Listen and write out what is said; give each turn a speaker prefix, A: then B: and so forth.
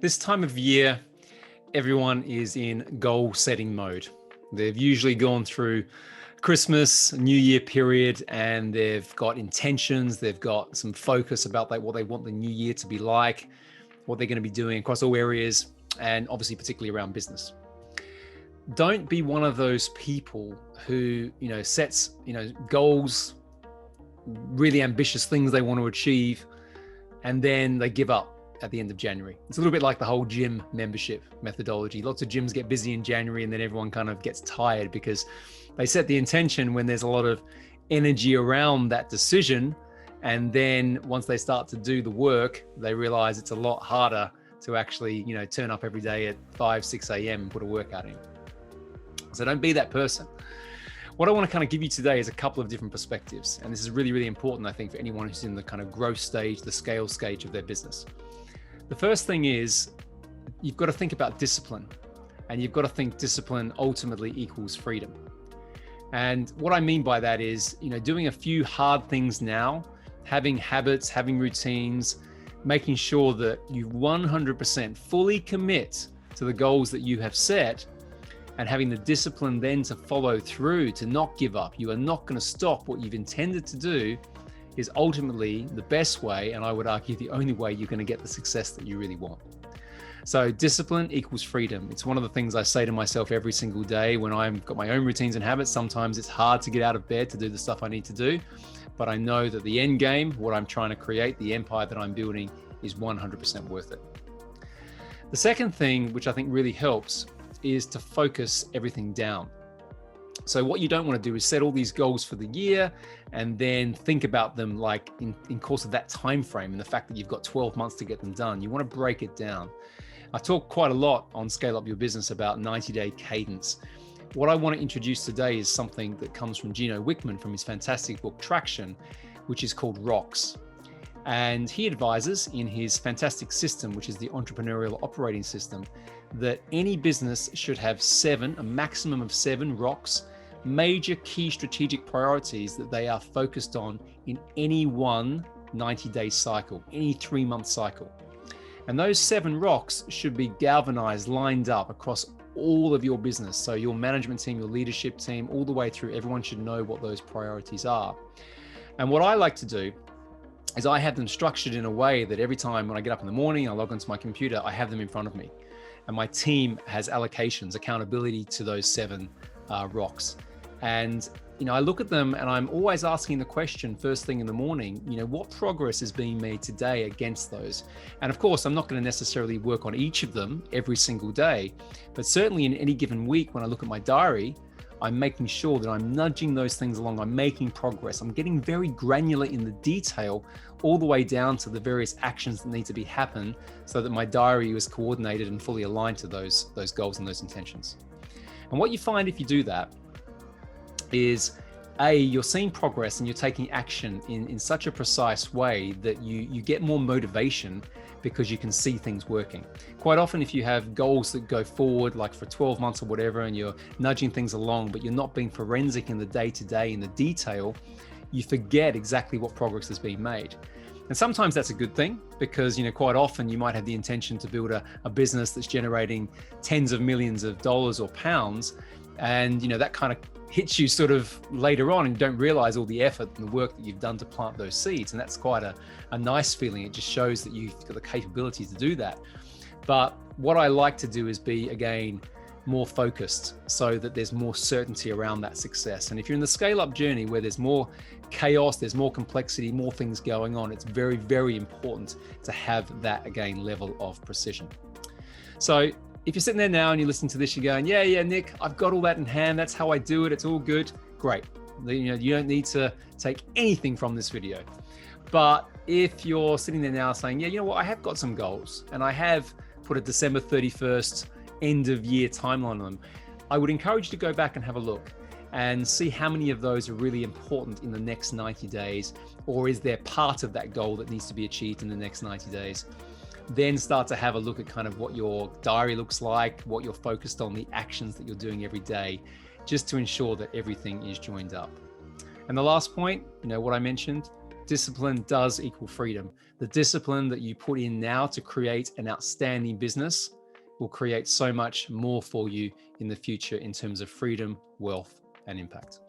A: This time of year, everyone is in goal setting mode. They've usually gone through Christmas, New Year period, and they've got intentions. They've got some focus about what they want the new year to be like, what they're going to be doing across all areas, and obviously particularly around business. Don't be one of those people who, sets, goals, really ambitious things they want to achieve, and then they give up at the end of January. It's a little bit like the whole gym membership methodology. Lots of gyms get busy in January and then everyone kind of gets tired because they set the intention when there's a lot of energy around that decision. And then once they start to do the work, they realize it's a lot harder to actually, turn up every day at 5, 6 a.m. and put a workout in. So don't be that person. What I want to kind of give you today is a couple of different perspectives. And this is really, really important, I think, for anyone who's in the kind of growth stage, the scale stage of their business. The first thing is you've got to think about discipline, and you've got to think discipline ultimately equals freedom. And what I mean by that is, doing a few hard things now, having habits, having routines, making sure that you 100% fully commit to the goals that you have set, and having the discipline then to follow through, to not give up. You are not going to stop what you've intended to do is ultimately the best way, and I would argue the only way you're going to get the success that you really want. So discipline equals freedom. It's one of the things I say to myself every single day when I've got my own routines and habits. Sometimes it's hard to get out of bed to do the stuff I need to do, but I know that the end game, what I'm trying to create, the empire that I'm building, is 100% worth it. The second thing, which I think really helps, is to focus everything down. So what you don't want to do is set all these goals for the year and then think about them like in course of that time frame and the fact that you've got 12 months to get them done. You want to break it down. I talk quite a lot on Scale Up Your Business about 90-day cadence. What I want to introduce today is something that comes from Gino Wickman from his fantastic book Traction, which is called Rocks. And he advises in his fantastic system, which is the Entrepreneurial Operating System, that any business should have a maximum of 7 rocks, major key strategic priorities that they are focused on in any one 90-day cycle, any 3-month cycle. And those 7 rocks should be galvanized, lined up across all of your business. So your management team, your leadership team, all the way through, everyone should know what those priorities are. And what I like to do is I have them structured in a way that every time when I get up in the morning, I log onto my computer, I have them in front of me. And my team has allocations, accountability to those 7 rocks. And, I look at them and I'm always asking the question first thing in the morning, what progress is being made today against those? And of course, I'm not going to necessarily work on each of them every single day, but certainly in any given week, when I look at my diary, I'm making sure that I'm nudging those things along. I'm making progress. I'm getting very granular in the detail, all the way down to the various actions that need to be happen so that my diary is coordinated and fully aligned to those goals and those intentions. And what you find if you do that is, you're seeing progress and you're taking action in such a precise way that you get more motivation because you can see things working. Quite often, if you have goals that go forward, like for 12 months or whatever, and you're nudging things along, but you're not being forensic in the day-to-day, in the detail, you forget exactly what progress has been made. And sometimes that's a good thing because, quite often you might have the intention to build a business that's generating tens of millions of dollars or pounds. And, that kind of hits you sort of later on and you don't realize all the effort and the work that you've done to plant those seeds. And that's quite a nice feeling. It just shows that you've got the capability to do that. But what I like to do is be, again, more focused so that there's more certainty around that success. And if you're in the scale-up journey where there's more chaos, there's more complexity, more things going on, it's very, very important to have that, again, level of precision. So if you're sitting there now and you listen to this, you're going, yeah, Nick, I've got all that in hand. That's how I do it. It's all good. Great. You don't need to take anything from this video. But if you're sitting there now saying, yeah, I have got some goals and I have put a December 31st end of year timeline on them, I would encourage you to go back and have a look and see how many of those are really important in the next 90 days, or is there part of that goal that needs to be achieved in the next 90 days? Then start to have a look at kind of what your diary looks like, what you're focused on, the actions that you're doing every day, just to ensure that everything is joined up. And the last point, what I mentioned, discipline does equal freedom. The discipline that you put in now to create an outstanding business will create so much more for you in the future in terms of freedom, wealth, and impact.